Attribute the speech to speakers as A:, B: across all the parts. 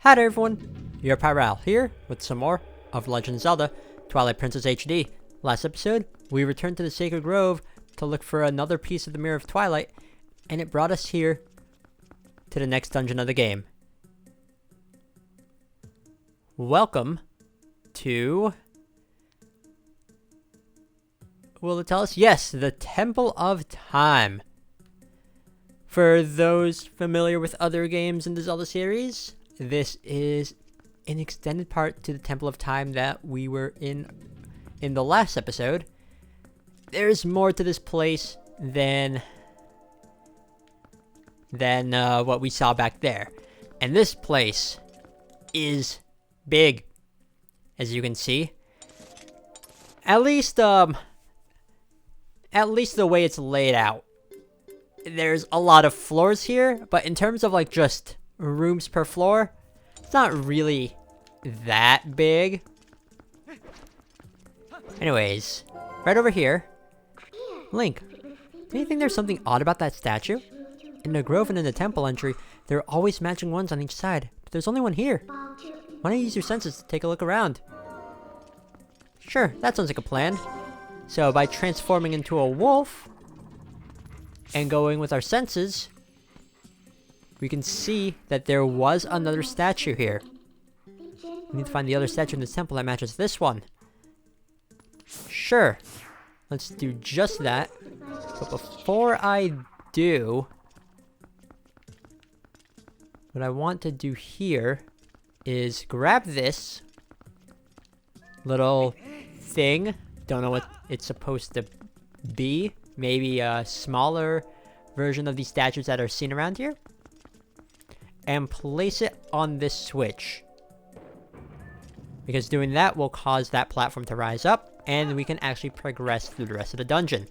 A: Hi there everyone, your Pyral here with some more of Legend of Zelda Twilight Princess HD. Last episode, we returned to the Sacred Grove to look for another piece of the Mirror of Twilight, and it brought us here to the next dungeon of the game. Welcome to... will it tell us? Yes, the Temple of Time. For those familiar with other games in the Zelda series, this is an extended part to the Temple of Time that we were in the last episode. There's more to this place than what we saw back there. And this place is big, as you can see. At least the way it's laid out. There's a lot of floors here, but in terms of like just rooms per floor, it's not really that big. Anyways, right over here, Link, do you think there's something odd about that statue? In the grove and in the temple entry, there are always matching ones on each side, but there's only one here. Why don't you use your senses to take a look around? Sure, that sounds like a plan. So by transforming into a wolf and going with our senses, we can see that there was another statue here. We need to find the other statue in the temple that matches this one. Sure. Let's do just that. But before I do, what I want to do here is grab this little thing. Don't know what it's supposed to be. Maybe a smaller version of these statues that are seen around here. And place it on this switch. Because doing that will cause that platform to rise up, and we can actually progress through the rest of the dungeon.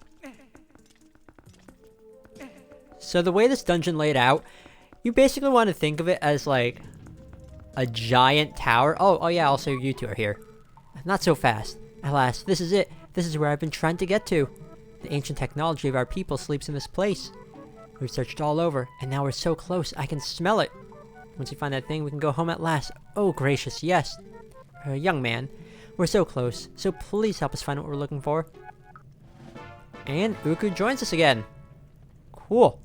A: So the way this dungeon laid out, you basically want to think of it as like a giant tower. Oh yeah, also you two are here. Not so fast. Alas, this is it. This is where I've been trying to get to. The ancient technology of our people sleeps in this place. We've searched all over, and now we're so close, I can smell it. Once we find that thing, we can go home at last. Oh, gracious, yes. Young man, we're so close, so please help us find what we're looking for. And Uku joins us again. Cool.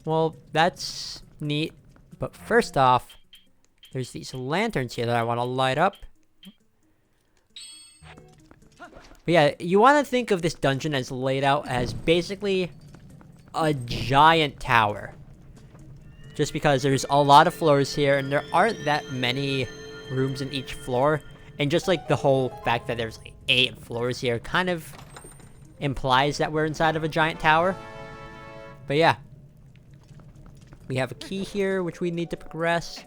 A: Well, that's neat. But first off, there's these lanterns here that I want to light up. But yeah, you want to think of this dungeon as laid out as basically a giant tower. Just because there's a lot of floors here, and there aren't that many rooms in each floor. And just like the whole fact that there's like 8 floors here kind of implies that we're inside of a giant tower. But yeah. We have a key here, which we need to progress.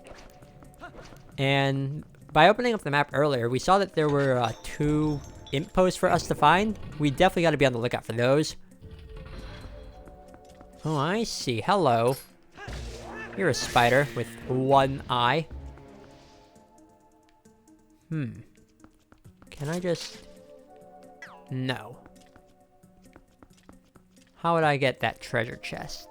A: And by opening up the map earlier, we saw that there were 2 imp posts for us to find. We definitely got to be on the lookout for those. Oh, I see. Hello. You're a spider with 1 eye. Can I just... no. How would I get that treasure chest?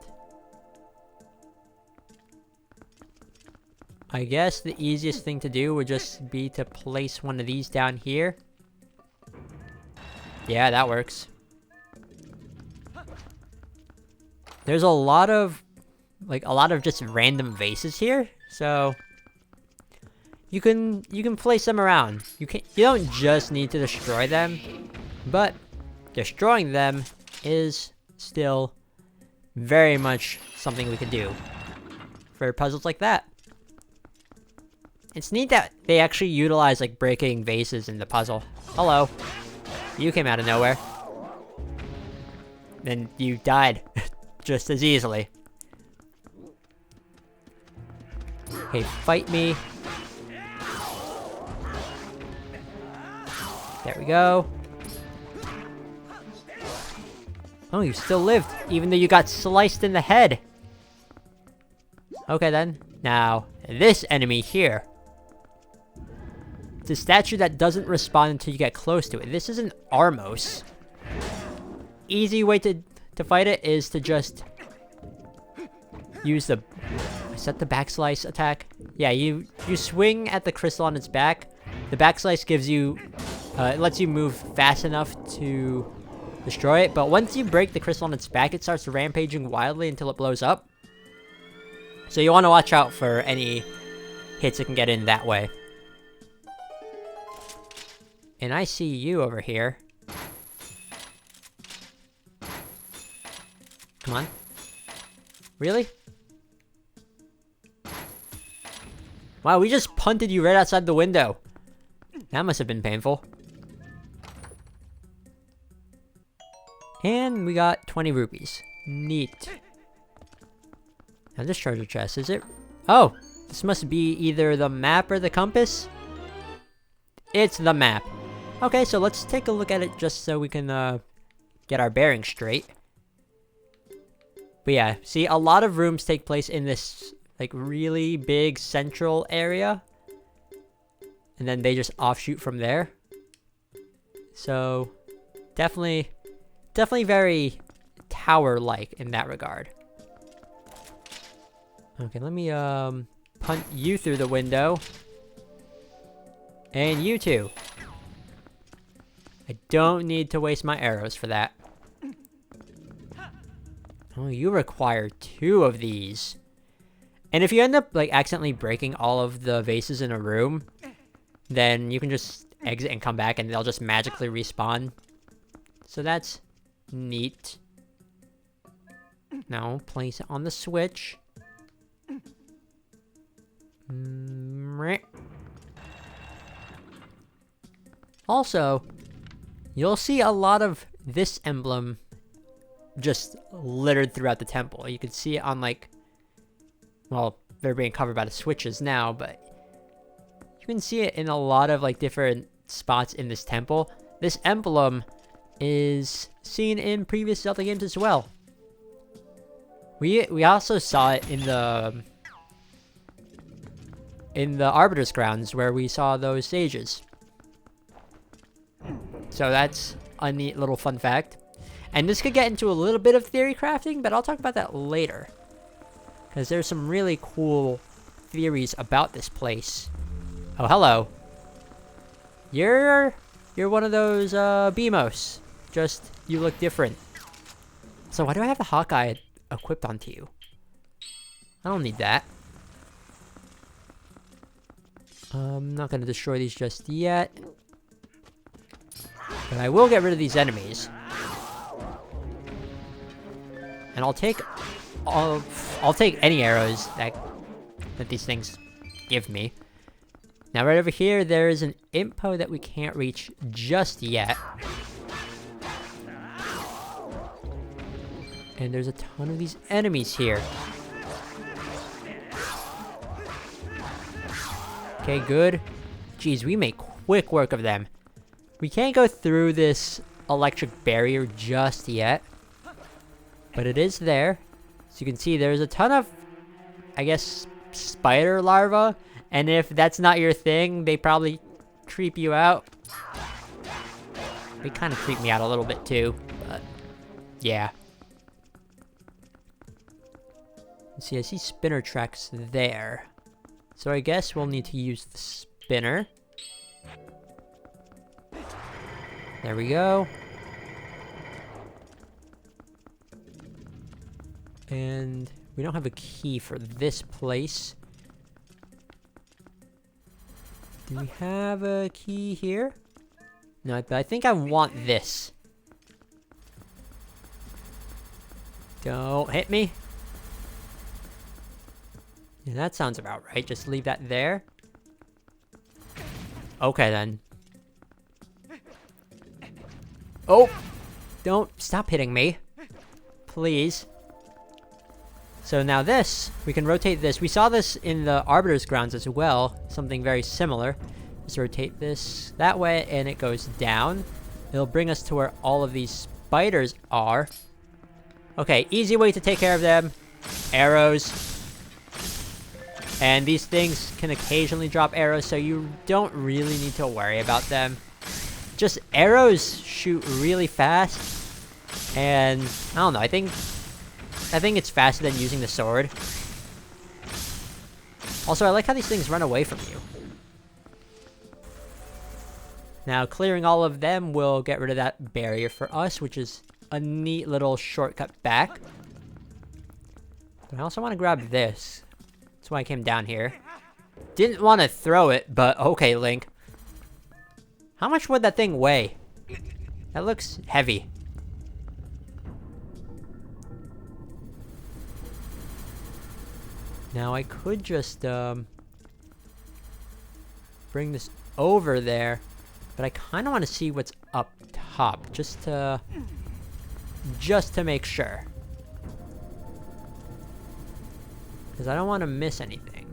A: I guess the easiest thing to do would just be to place one of these down here. Yeah, that works. There's a lot of just random vases here, so you can place them around. You don't just need to destroy them, but destroying them is still very much something we can do for puzzles like that. It's neat that they actually utilize like breaking vases in the puzzle. Hello. You came out of nowhere. Then you died just as easily. Okay, fight me. There we go. Oh, you still lived, even though you got sliced in the head. Okay then. Now, this enemy here. It's a statue that doesn't respond until you get close to it. This is an Armos. Easy way to fight it is to just use the Is that the backslice attack? Yeah, you swing at the crystal on its back. The backslice gives you, it lets you move fast enough to destroy it. But once you break the crystal on its back, it starts rampaging wildly until it blows up. So you want to watch out for any hits it can get in that way. And I see you over here. Come on. Really? Wow, we just punted you right outside the window. That must have been painful. And we got 20 rupees. Neat. Now this treasure chest, is it? Oh, this must be either the map or the compass. It's the map. Okay, so let's take a look at it just so we can get our bearings straight. But yeah, see, a lot of rooms take place in this like really big central area. And then they just offshoot from there. So definitely very tower-like in that regard. Okay, let me punt you through the window. And you too. I don't need to waste my arrows for that. Oh, you require 2 of these. And if you end up like accidentally breaking all of the vases in a room, then you can just exit and come back and they'll just magically respawn. So that's neat. Now place it on the switch. Also, you'll see a lot of this emblem just littered throughout the temple. You can see it on like, well, they're being covered by the switches now, but you can see it in a lot of like different spots in this temple. This emblem is seen in previous Zelda games as well. We also saw it in the Arbiter's Grounds where we saw those sages. So that's a neat little fun fact. And this could get into a little bit of theory crafting, but I'll talk about that later. Because there's some really cool theories about this place. Oh, hello. You're one of those BMOs. Just, you look different. So why do I have the Hawkeye equipped onto you? I don't need that. I'm not going to destroy these just yet. But I will get rid of these enemies. And I'll take any arrows that these things give me. Now right over here, there is an impo that we can't reach just yet. And there's a ton of these enemies here. Okay, good. Jeez, we make quick work of them. We can't go through this electric barrier just yet. But it is there. So you can see there's a ton of, I guess, spider larvae. And if that's not your thing, they probably creep you out. They kind of creep me out a little bit too. But, yeah. See, I see spinner tracks there. So I guess we'll need to use the spinner. There we go. And we don't have a key for this place. Do we have a key here? No, but I think I want this. Don't hit me. Yeah, that sounds about right. Just leave that there. Okay, then. Oh! Don't stop hitting me. Please. So now this, we can rotate this. We saw this in the Arbiter's Grounds as well. Something very similar. Just rotate this that way and it goes down. It'll bring us to where all of these spiders are. Okay, easy way to take care of them. Arrows. And these things can occasionally drop arrows, so you don't really need to worry about them. Just arrows shoot really fast. And I don't know, I think it's faster than using the sword. Also, I like how these things run away from you. Now, clearing all of them will get rid of that barrier for us, which is a neat little shortcut back. But I also want to grab this. That's why I came down here. Didn't want to throw it, but okay, Link. How much would that thing weigh? That looks heavy. Now, I could just, bring this over there. But I kind of want to see what's up top, just to make sure. Because I don't want to miss anything.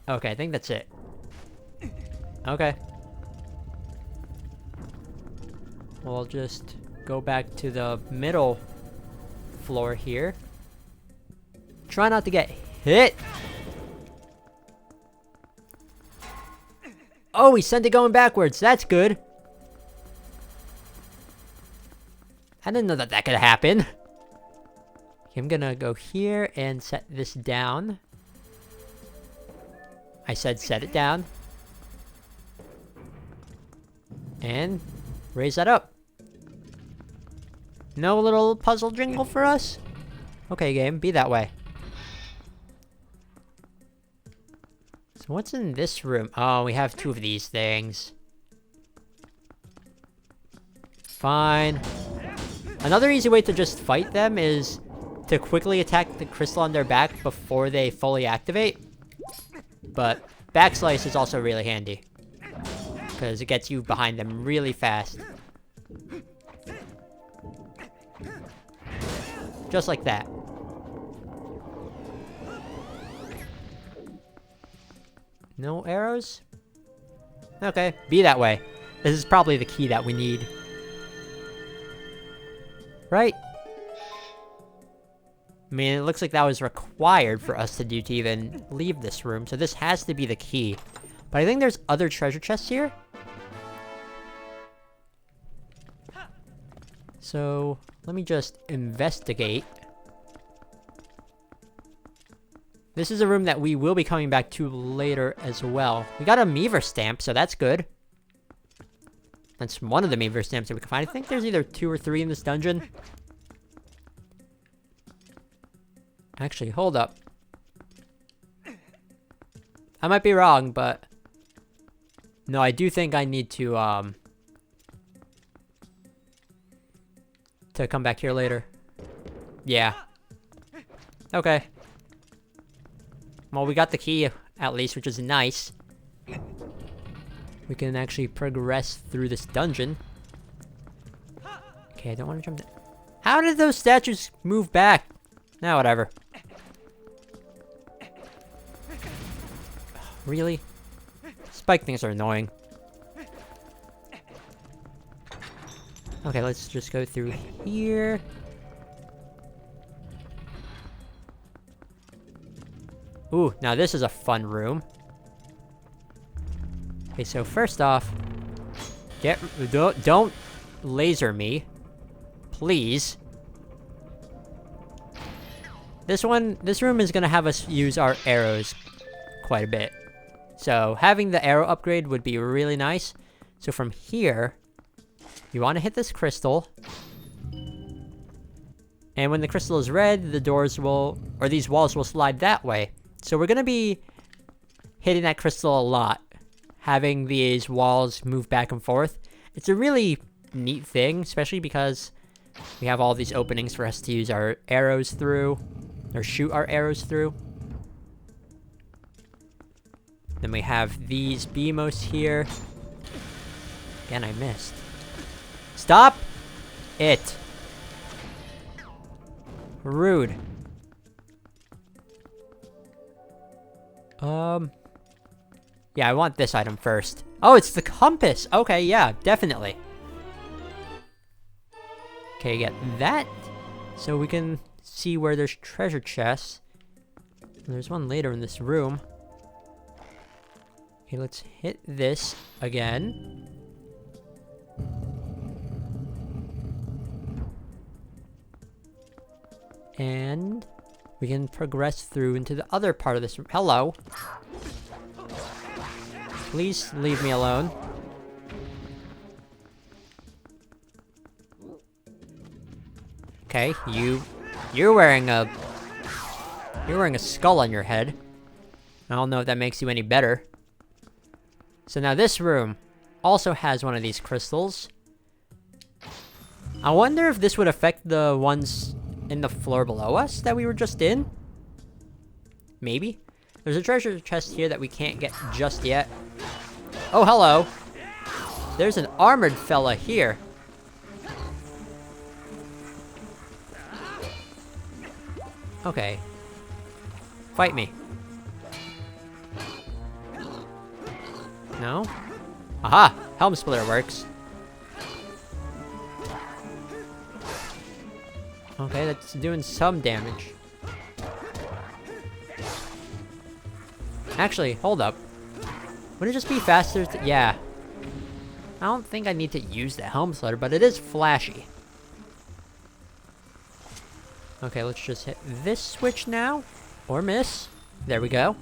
A: Okay, I think that's it. Okay. We'll just go back to the middle floor here. Try not to get hit. Oh, he sent it going backwards. That's good. I didn't know that that could happen. Okay, I'm gonna go here and set this down. I said set it down. And raise that up. No little puzzle jingle for us? Okay, game, be that way. So what's in this room? Oh, we have two of these things. Fine. Another easy way to just fight them is to quickly attack the crystal on their back before they fully activate. But backslice is also really handy, because it gets you behind them really fast. Just like that. No arrows? Okay, be that way. This is probably the key that we need. Right? I mean, it looks like that was required for us to do to even leave this room, so this has to be the key. But I think there's other treasure chests here. So, let me just investigate. This is a room that we will be coming back to later as well. We got a Meaver stamp, so that's good. That's one of the Meaver stamps that we can find. I think there's either 2 or 3 in this dungeon. Actually, hold up. I might be wrong, but... no, I do think I need to come back here later. Yeah. Okay. Well, we got the key, at least, which is nice. We can actually progress through this dungeon. Okay, I don't want to jump down. How did those statues move back? Nah, whatever. Really? Spike things are annoying. Okay, let's just go through here. Ooh, now this is a fun room. Okay, so first off, don't laser me, please. This room is gonna have us use our arrows quite a bit. So having the arrow upgrade would be really nice. So from here, you want to hit this crystal. And when the crystal is red, the doors will, or these walls will slide that way. So we're gonna be hitting that crystal a lot, having these walls move back and forth. It's a really neat thing, especially because we have all these openings for us to use our arrows through, or shoot our arrows through. Then we have these BMOs here. Again, I missed. Stop it! Rude. Yeah, I want this item first. Oh, it's the compass! Okay, yeah, definitely. Okay, get that. So we can see where there's treasure chests. There's one later in this room. Okay, let's hit this again. And we can progress through into the other part of this room. Hello. Please leave me alone. Okay, you're wearing a skull on your head. I don't know if that makes you any better. So now this room also has one of these crystals. I wonder if this would affect the ones in the floor below us that we were just in? Maybe? There's a treasure chest here that we can't get just yet. Oh, hello. There's an armored fella here. Okay. Fight me. No? Aha! Helm splitter works. Okay, that's doing some damage. Actually, hold up. Would it just be faster to— yeah. I don't think I need to use the helm splitter, but it is flashy. Okay, let's just hit this switch now. Or miss. There we go.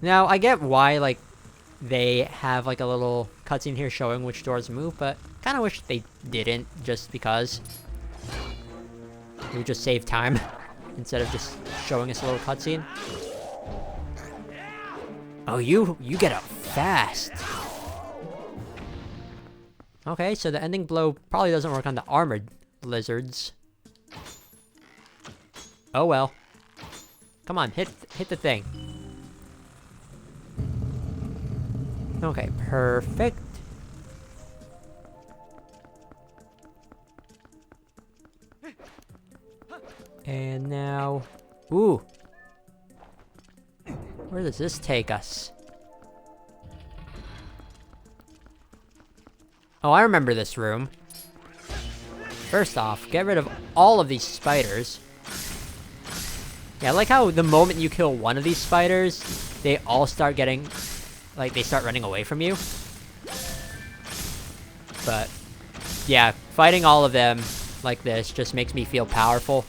A: Now, I get why, like, they have, like, a little cutscene here showing which doors move, but kind of wish they didn't, just because it would just save time, instead of just showing us a little cutscene. Oh, you get up fast. Okay, so the ending blow probably doesn't work on the armored lizards. Oh well. Come on, hit the thing. Okay, perfect. And now... ooh! Where does this take us? Oh, I remember this room. First off, get rid of all of these spiders. Yeah, I like how the moment you kill one of these spiders, they all start getting... like, they start running away from you. But, yeah, fighting all of them like this just makes me feel powerful.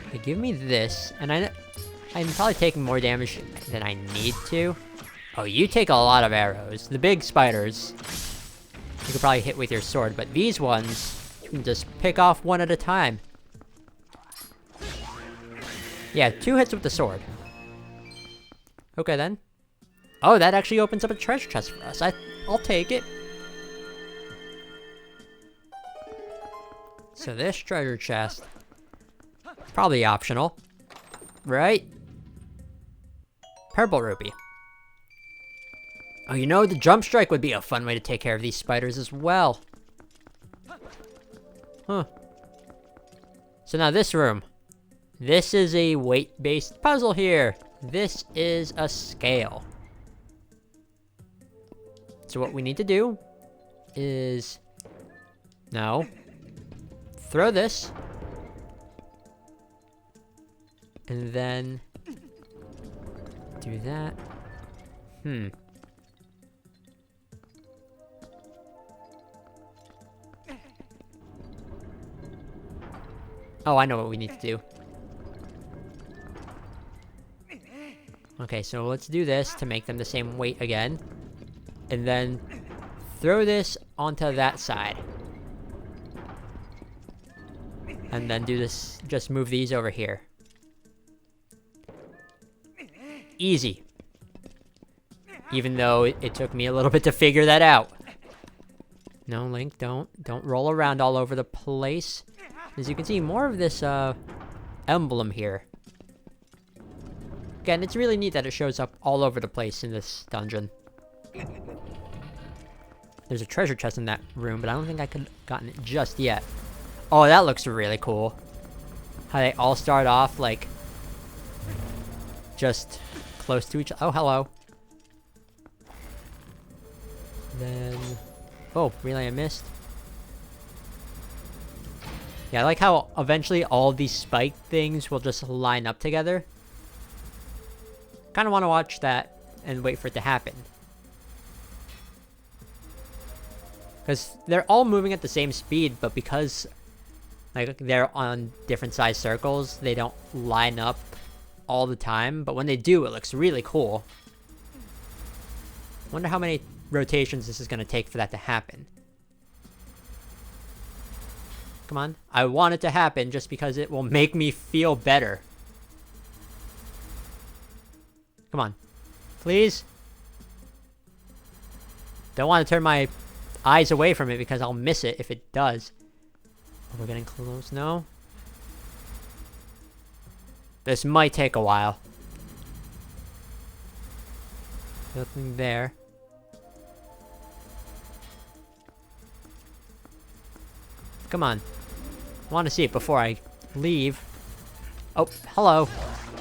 A: Okay, give me this, and I'm probably taking more damage than I need to. Oh, you take a lot of arrows. The big spiders, you could probably hit with your sword, but these ones, you can just pick off one at a time. Yeah, 2 hits with the sword. Okay, then. Oh, that actually opens up a treasure chest for us. I'll take it. So this treasure chest, probably optional, right? Purple ruby. Oh, you know, the jump strike would be a fun way to take care of these spiders as well. Huh. So now this room. This is a weight-based puzzle here. This is a scale. So what we need to do is... no. Throw this. And then... do that. Oh, I know what we need to do. Okay, so let's do this to make them the same weight again. And then throw this onto that side. And then do this, just move these over here. Easy. Even though it took me a little bit to figure that out. No, Link, don't roll around all over the place. As you can see, more of this emblem here. Again, it's really neat that it shows up all over the place in this dungeon. There's a treasure chest in that room, but I don't think I could have gotten it just yet. Oh, that looks really cool. How they all start off, like, just close to each other. Oh, hello. Then... oh, really, I missed. Yeah, I like how eventually all of these spike things will just line up together. Kind of want to watch that and wait for it to happen. Because they're all moving at the same speed, but because like they're on different size circles, they don't line up all the time. But when they do, it looks really cool. Wonder how many rotations this is going to take for that to happen. Come on. I want it to happen just because it will make me feel better. Come on. Please. Don't want to turn my eyes away from it because I'll miss it if it does. Oh, we're getting close. No? This might take a while. Nothing there. Come on. I want to see it before I leave. Oh, hello.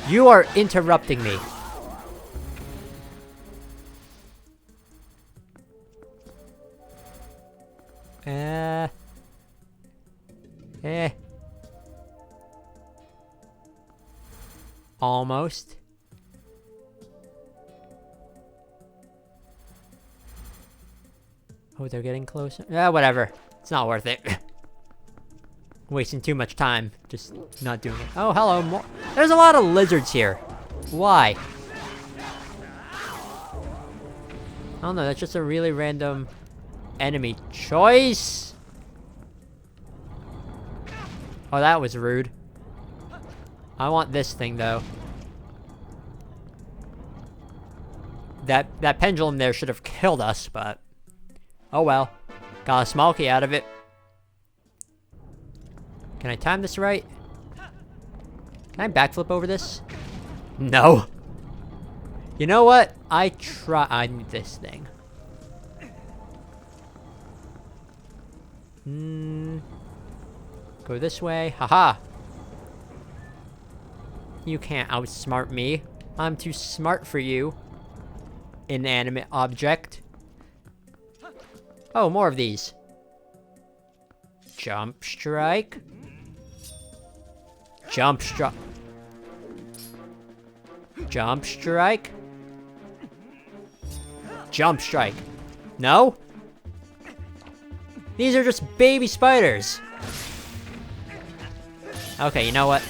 A: You are interrupting me. Almost. Oh, they're getting closer. Yeah, whatever. It's not worth it. Wasting too much time. Just not doing it. Oh, hello. More. There's a lot of lizards here. Why? I don't know. That's just a really random enemy choice. Oh, that was rude. I want this thing, though. That pendulum there should have killed us, but... oh well. Got a small key out of it. Can I time this right? Can I backflip over this? No. You know what? I need this thing. Go this way. Haha. You can't outsmart me. I'm too smart for you. Inanimate object. Oh, more of these. Jump strike. Jump strike. Jump strike. Jump strike. No? These are just baby spiders. Okay, you know what?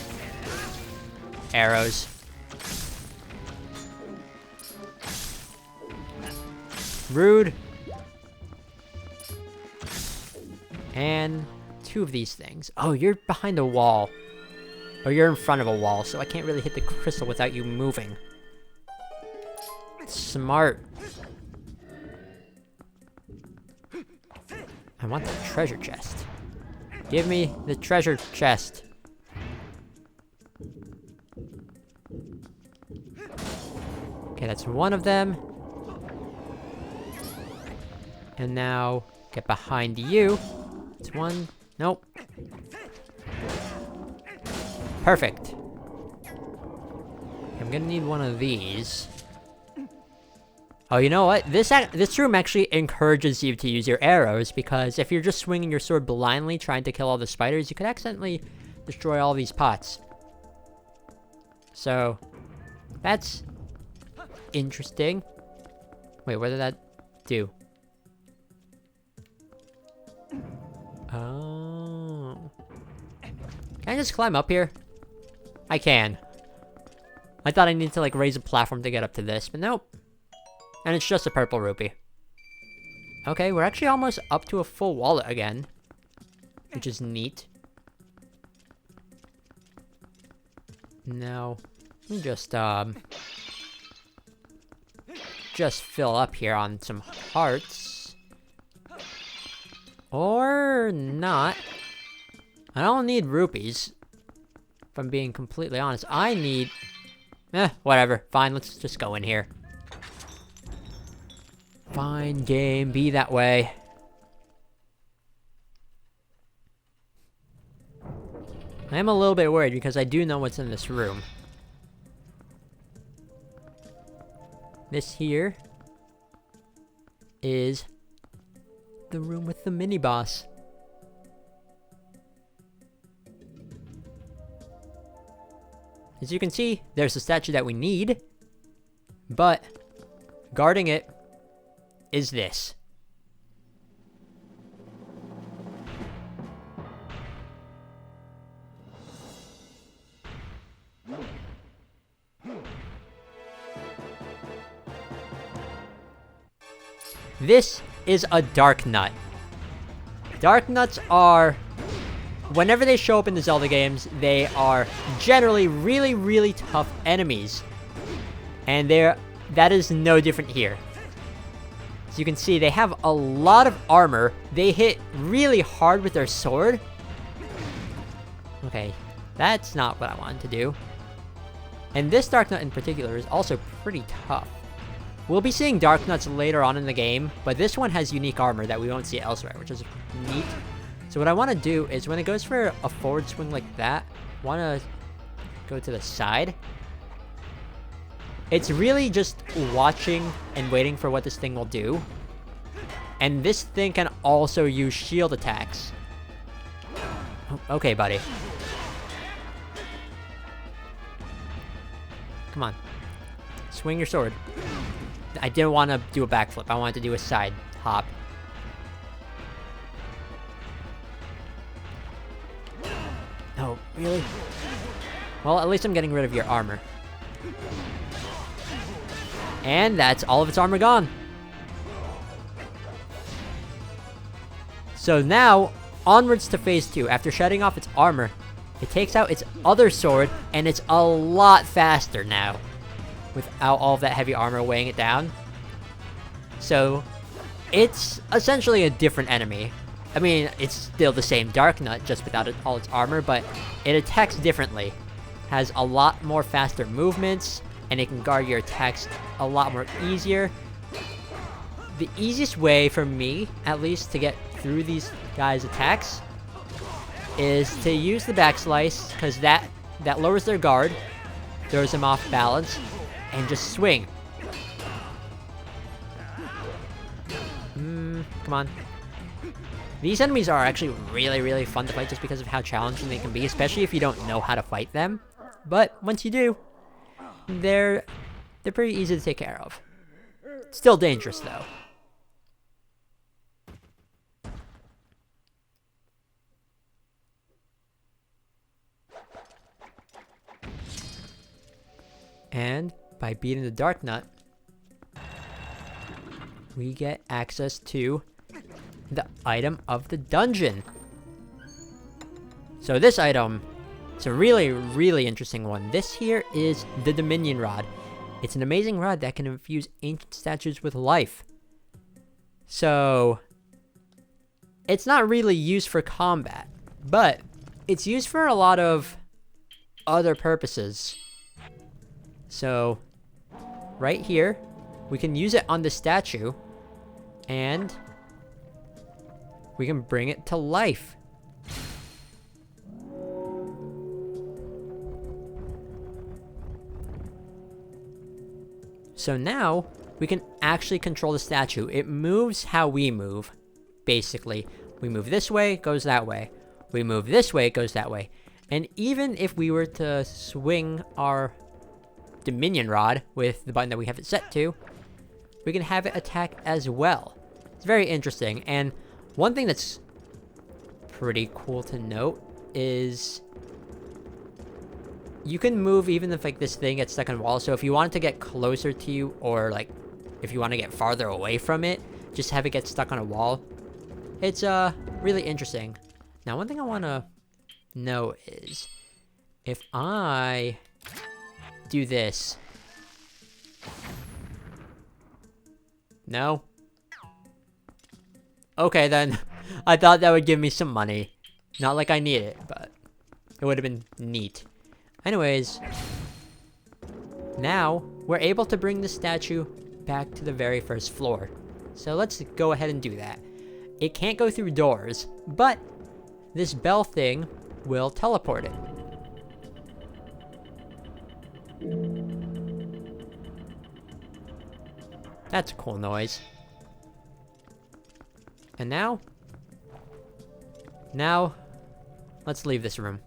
A: Arrows. Rude. And 2 of these things. Oh, you're behind a wall. Or you're in front of a wall, so I can't really hit the crystal without you moving. Smart. I want the treasure chest. Give me the treasure chest. Okay, that's one of them. And now, get behind you. It's one. Nope. Perfect. I'm gonna need one of these. Oh, you know what? This room actually encourages you to use your arrows, because if you're just swinging your sword blindly trying to kill all the spiders, you could accidentally destroy all these pots. So, that's interesting. Wait, what did that do? Oh. Can I just climb up here? I can. I thought I needed to like raise a platform to get up to this, but nope. And it's just a purple rupee. Okay, we're actually almost up to a full wallet again, which is neat. Now, let me just fill up here on some hearts. Or not. I don't need rupees, if I'm being completely honest. I need... whatever. Fine, let's just go in here. Fine, game, be that way. I am a little bit worried because I do know what's in this room. This here is the room with the mini-boss. As you can see, there's the statue that we need, but guarding it is this. This is a Dark Nut. Dark Nuts are... Whenever they show up in the Zelda games, they are generally really, really tough enemies. And that is no different here. As you can see, they have a lot of armor. They hit really hard with their sword. Okay, that's not what I wanted to do. And this Dark Nut in particular is also pretty tough. We'll be seeing Dark Nuts later on in the game, but this one has unique armor that we won't see elsewhere, which is neat. So what I want to do is when it goes for a forward swing like that, I want to go to the side. It's really just watching and waiting for what this thing will do. And this thing can also use shield attacks. Okay, buddy. Come on. Swing your sword. I didn't want to do a backflip. I wanted to do a side hop. Oh, really? Well, at least I'm getting rid of your armor. And that's all of its armor gone. So now, onwards to phase 2. After shedding off its armor, it takes out its other sword, and it's a lot faster now, without all of that heavy armor weighing it down. So, it's essentially a different enemy. I mean, it's still the same Dark Nut, just without all its armor, but it attacks differently. Has a lot more faster movements, and it can guard your attacks a lot more easier. The easiest way for me, at least, to get through these guys' attacks is to use the backslice, because that lowers their guard, throws them off balance, and just swing. Come on. These enemies are actually really, really fun to fight just because of how challenging they can be, especially if you don't know how to fight them. But once you do, they're pretty easy to take care of. Still dangerous, though. And by beating the Dark Nut, we get access to the item of the dungeon. So this item, it's a really, really interesting one. This here is the Dominion Rod. It's an amazing rod that can infuse ancient statues with life. So, it's not really used for combat, but it's used for a lot of other purposes. So, right here, we can use it on the statue, and we can bring it to life. So now, we can actually control the statue. It moves how we move, basically. We move this way, it goes that way. We move this way, it goes that way. And even if we were to swing our Dominion Rod with the button that we have it set to, we can have it attack as well. It's very interesting. And one thing that's pretty cool to note is you can move even if like this thing gets stuck on a wall. So if you want it to get closer to you, or like if you want to get farther away from it, just have it get stuck on a wall. It's really interesting. Now one thing I want to know is if I do this. No? Okay then. I thought that would give me some money. Not like I need it, but it would have been neat. Anyways, now we're able to bring the statue back to the very first floor. So let's go ahead and do that. It can't go through doors, but this bell thing will teleport it. That's a cool noise. And now, let's leave this room.